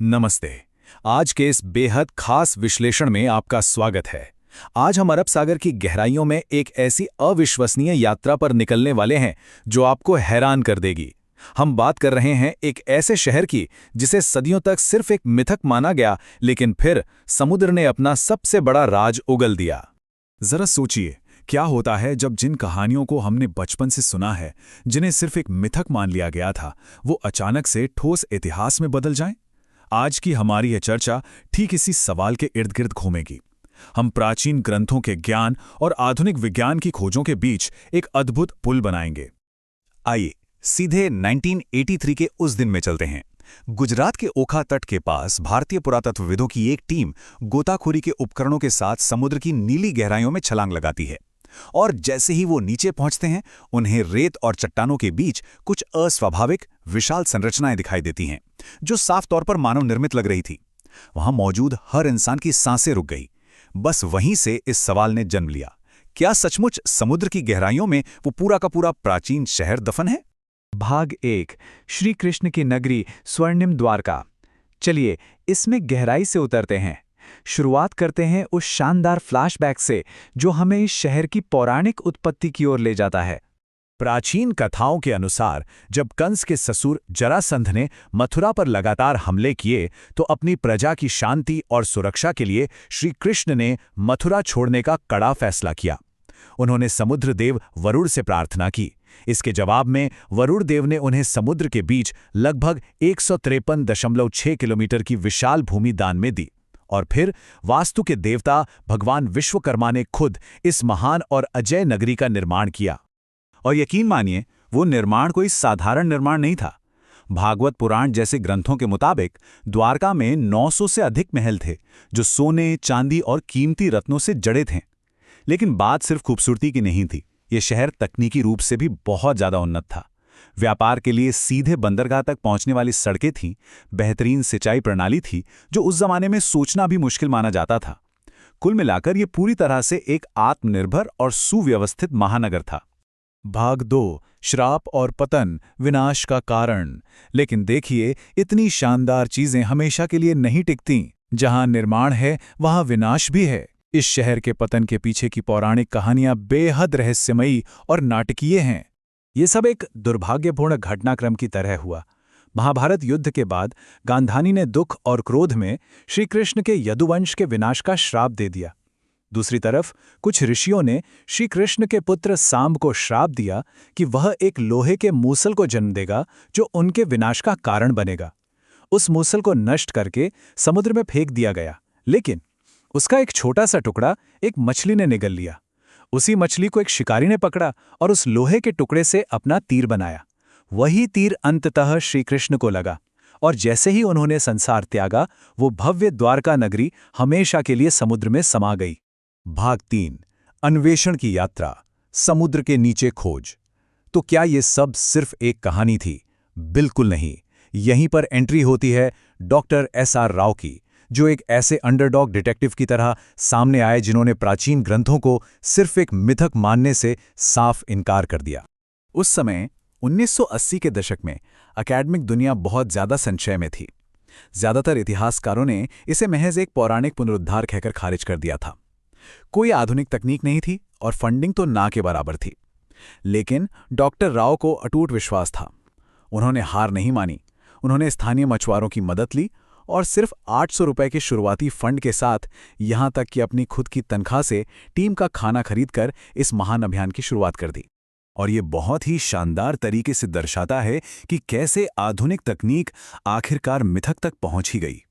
नमस्ते। आज के इस बेहद खास विश्लेषण में आपका स्वागत है। आज हम अरब सागर की गहराइयों में एक ऐसी अविश्वसनीय यात्रा पर निकलने वाले हैं जो आपको हैरान कर देगी। हम बात कर रहे हैं एक ऐसे शहर की जिसे सदियों तक सिर्फ एक मिथक माना गया, लेकिन फिर समुद्र ने अपना सबसे बड़ा राज उगल दिया। जरा सोचिए, क्या होता है जब जिन कहानियों को हमने बचपन से सुना है, जिन्हें सिर्फ एक मिथक मान लिया गया था, वो अचानक से ठोस इतिहास में बदल जाएं? आज की हमारी यह चर्चा ठीक इसी सवाल के इर्द गिर्द घूमेगी। हम प्राचीन ग्रंथों के ज्ञान और आधुनिक विज्ञान की खोजों के बीच एक अद्भुत पुल बनाएंगे। आइए सीधे 1983 के उस दिन में चलते हैं। गुजरात के ओखा तट के पास भारतीय पुरातत्वविदों की एक टीम गोताखोरी के उपकरणों के साथ समुद्र की नीली गहराइयों में छलांग लगाती है। और जैसे ही वो नीचे पहुंचते हैं, उन्हें रेत और चट्टानों के बीच कुछ अस्वाभाविक विशाल संरचनाएं दिखाई देती हैं, जो साफ तौर पर मानव निर्मित लग रही थी। वहां मौजूद हर इंसान की सांसें रुक गई। बस वहीं से इस सवाल ने जन्म लिया, क्या सचमुच समुद्र की गहराइयों में वो पूरा का पूरा प्राचीन शहर दफन है? भाग 1, श्री कृष्ण की नगरी स्वर्णिम द्वारका। चलिए इसमें गहराई से उतरते हैं। शुरुआत करते हैं उस शानदार फ्लैशबैक से जो हमें इस शहर की पौराणिक उत्पत्ति की ओर ले जाता है। प्राचीन कथाओं के अनुसार जब कंस के ससुर जरासंध ने मथुरा पर लगातार हमले किए, तो अपनी प्रजा की शांति और सुरक्षा के लिए श्री कृष्ण ने मथुरा छोड़ने का कड़ा फैसला किया। उन्होंने समुद्र देव वरुण से प्रार्थना की। इसके जवाब में वरुण देव ने उन्हें समुद्र के बीच लगभग 153.6 किलोमीटर की विशाल भूमि दान में दी। और फिर वास्तु के देवता भगवान विश्वकर्मा ने खुद इस महान और अजय नगरी का निर्माण किया। और यकीन मानिए, वो निर्माण कोई साधारण निर्माण नहीं था। भागवत पुराण जैसे ग्रंथों के मुताबिक द्वारका में 900 से अधिक महल थे, जो सोने, चांदी और कीमती रत्नों से जड़े थे। लेकिन बात सिर्फ खूबसूरती की नहीं थी। ये शहर तकनीकी रूप से भी बहुत ज्यादा उन्नत था। व्यापार के लिए सीधे बंदरगाह तक पहुंचने वाली सड़कें थीं, बेहतरीन सिंचाई प्रणाली थी, जो उस जमाने में सोचना भी मुश्किल माना जाता था। कुल मिलाकर ये पूरी तरह से एक आत्मनिर्भर और सुव्यवस्थित महानगर था। भाग 2, श्राप और पतन, विनाश का कारण। लेकिन देखिए, इतनी शानदार चीजें हमेशा के लिए नहीं टिकती। जहां निर्माण है, वहां विनाश भी है। इस शहर के पतन के पीछे की पौराणिक कहानियां बेहद रहस्यमयी और नाटकीय हैं। ये सब एक दुर्भाग्यपूर्ण घटनाक्रम की तरह हुआ। महाभारत युद्ध के बाद गांधानी ने दुख और क्रोध में श्री कृष्ण के यदुवंश के विनाश का श्राप दे दिया। दूसरी तरफ कुछ ऋषियों ने श्री कृष्ण के पुत्र सांब को श्राप दिया कि वह एक लोहे के मूसल को जन्म देगा जो उनके विनाश का कारण बनेगा। उस मूसल को नष्ट करके समुद्र में फेंक दिया गया, लेकिन उसका एक छोटा सा टुकड़ा एक मछली ने निगल लिया। उसी मछली को एक शिकारी ने पकड़ा और उस लोहे के टुकड़े से अपना तीर बनाया। वही तीर अंततः श्री कृष्ण को लगा, और जैसे ही उन्होंने संसार त्यागा, वो भव्य द्वारका नगरी हमेशा के लिए समुद्र में समा गई। भाग 3, अन्वेषण की यात्रा, समुद्र के नीचे खोज। तो क्या ये सब सिर्फ एक कहानी थी? बिल्कुल नहीं। यहीं पर एंट्री होती है डॉक्टर SR राव की, जो एक ऐसे अंडरडॉग डिटेक्टिव की तरह सामने आए जिन्होंने प्राचीन ग्रंथों को सिर्फ एक मिथक मानने से साफ इनकार कर दिया। उस समय 1980 के दशक में अकादमिक दुनिया बहुत ज्यादा संशय में थी। ज्यादातर इतिहासकारों ने इसे महज एक पौराणिक पुनरुद्धार कहकर खारिज कर दिया था। कोई आधुनिक तकनीक नहीं थी और फंडिंग तो ना के बराबर थी। लेकिन डॉक्टर राव को अटूट विश्वास था। उन्होंने हार नहीं मानी। उन्होंने स्थानीय मछुआरों की मदद ली और सिर्फ 800 रुपए के शुरुआती फंड के साथ, यहां तक कि अपनी खुद की तनख्वाह से टीम का खाना खरीदकर इस महान अभियान की शुरुआत कर दी। और ये बहुत ही शानदार तरीके से दर्शाता है कि कैसे आधुनिक तकनीक आखिरकार मिथक तक पहुंच ही गई।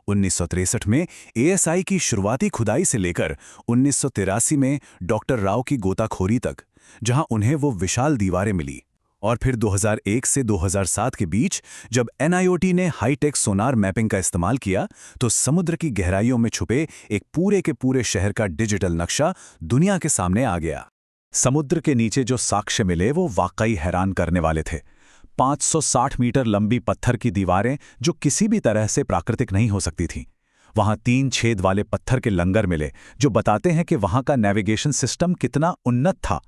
1963 में ASI की शुरुआती खुदाई से लेकर 1983 में डॉक्टर राव की गोताखोरी तक, जहां उन्हें वो विशाल दीवारें मिली। और फिर 2001 से 2007 के बीच जब NIOT ने हाईटेक सोनार मैपिंग का इस्तेमाल किया, तो समुद्र की गहराइयों में छुपे एक पूरे के पूरे शहर का डिजिटल नक्शा दुनिया के सामने आ गया। समुद्र के नीचे जो साक्ष्य मिले वो वाकई हैरान करने वाले थे। 560 मीटर लंबी पत्थर की दीवारें जो किसी भी तरह से प्राकृतिक नहीं हो सकती थीं। वहां 3 छेद वाले पत्थर के लंगर मिले जो बताते हैं कि वहां का नेविगेशन सिस्टम कितना उन्नत था।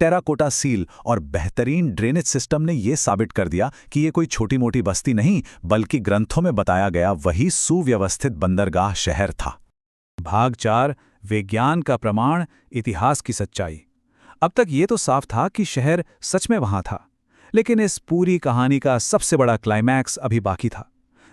टेराकोटा सील और बेहतरीन ड्रेनेज सिस्टम ने यह साबित कर दिया कि ये कोई छोटी मोटी बस्ती नहीं, बल्कि ग्रंथों में बताया गया वही सुव्यवस्थित बंदरगाह शहर था। भाग 4 विज्ञान का प्रमाण, इतिहास की सच्चाई। अब तक ये तो साफ था कि शहर सच में वहां था, लेकिन इस पूरी कहानी का सबसे बड़ा क्लाइमैक्स अभी बाकी था,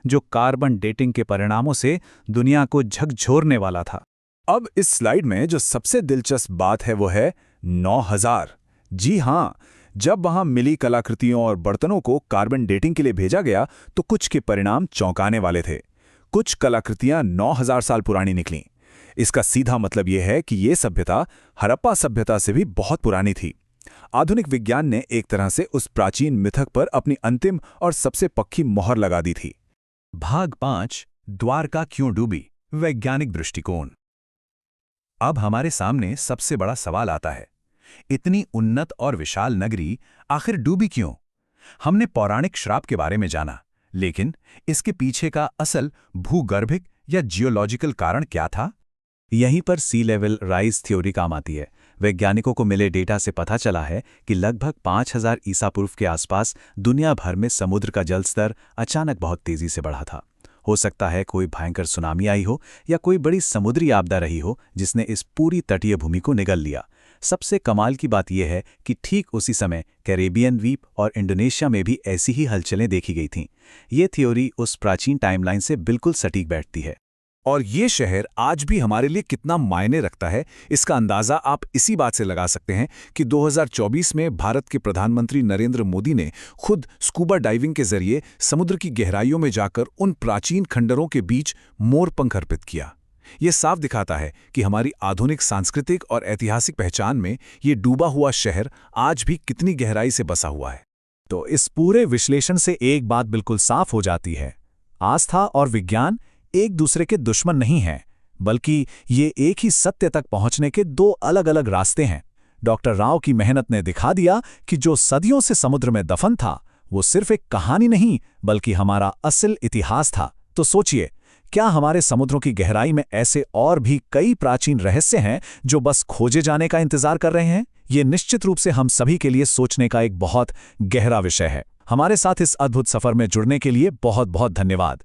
जो कार्बन डेटिंग के परिणामों से दुनिया को झकझोरने वाला था। अब इस स्लाइड में जो सबसे दिलचस्प बात है वो है 9000। जी हां, जब वहां मिली कलाकृतियों और बर्तनों को कार्बन डेटिंग के लिए भेजा गया तो कुछ के परिणाम चौंकाने वाले थे। कुछ कलाकृतियां 9000 साल पुरानी निकलीं। इसका सीधा मतलब यह है कि ये सभ्यता हड़प्पा सभ्यता से भी बहुत पुरानी थी। आधुनिक विज्ञान ने एक तरह से उस प्राचीन मिथक पर अपनी अंतिम और सबसे पक्की मोहर लगा दी थी। भाग 5 द्वारका क्यों डूबी, वैज्ञानिक दृष्टिकोण। अब हमारे सामने सबसे बड़ा सवाल आता है, इतनी उन्नत और विशाल नगरी आखिर डूबी क्यों? हमने पौराणिक श्राप के बारे में जाना, लेकिन इसके पीछे का असल भूगर्भिक या जियोलॉजिकल कारण क्या था? यहीं पर सी लेवल राइज थ्योरी काम आती है। वैज्ञानिकों को मिले डेटा से पता चला है कि लगभग 5000 ईसा पूर्व के आसपास दुनिया भर में समुद्र का जल स्तर अचानक बहुत तेजी से बढ़ा था। हो सकता है कोई भयंकर सुनामी आई हो या कोई बड़ी समुद्री आपदा रही हो जिसने इस पूरी तटीय भूमि को निगल लिया। सबसे कमाल की बात यह है कि ठीक उसी समय कैरेबियन द्वीप और इंडोनेशिया में भी ऐसी ही हलचलें देखी गई थीं। ये थ्योरी उस प्राचीन टाइमलाइन से बिल्कुल सटीक बैठती है। और ये शहर आज भी हमारे लिए कितना मायने रखता है, इसका अंदाज़ा आप इसी बात से लगा सकते हैं कि 2024 में भारत के प्रधानमंत्री नरेंद्र मोदी ने खुद स्कूबा डाइविंग के जरिए समुद्र की गहराइयों में जाकर उन प्राचीन खंडरों के बीच मोरपंख अर्पित किया। ये साफ दिखाता है कि हमारी आधुनिक सांस्कृतिक और ऐतिहासिक पहचान में ये डूबा हुआ शहर आज भी कितनी गहराई से बसा हुआ है। तो इस पूरे विश्लेषण से एक बात बिल्कुल साफ हो जाती है, आस्था और विज्ञान एक दूसरे के दुश्मन नहीं हैं, बल्कि ये एक ही सत्य तक पहुंचने के दो अलग अलग रास्ते हैं। डॉक्टर राव की मेहनत ने दिखा दिया कि जो सदियों से समुद्र में दफन था वो सिर्फ एक कहानी नहीं बल्कि हमारा असल इतिहास था। तो सोचिए, क्या हमारे समुद्रों की गहराई में ऐसे और भी कई प्राचीन रहस्य हैं जो बस खोजे जाने का इंतजार कर रहे हैं? ये निश्चित रूप से हम सभी के लिए सोचने का एक बहुत गहरा विषय है। हमारे साथ इस अद्भुत सफर में जुड़ने के लिए बहुत बहुत धन्यवाद।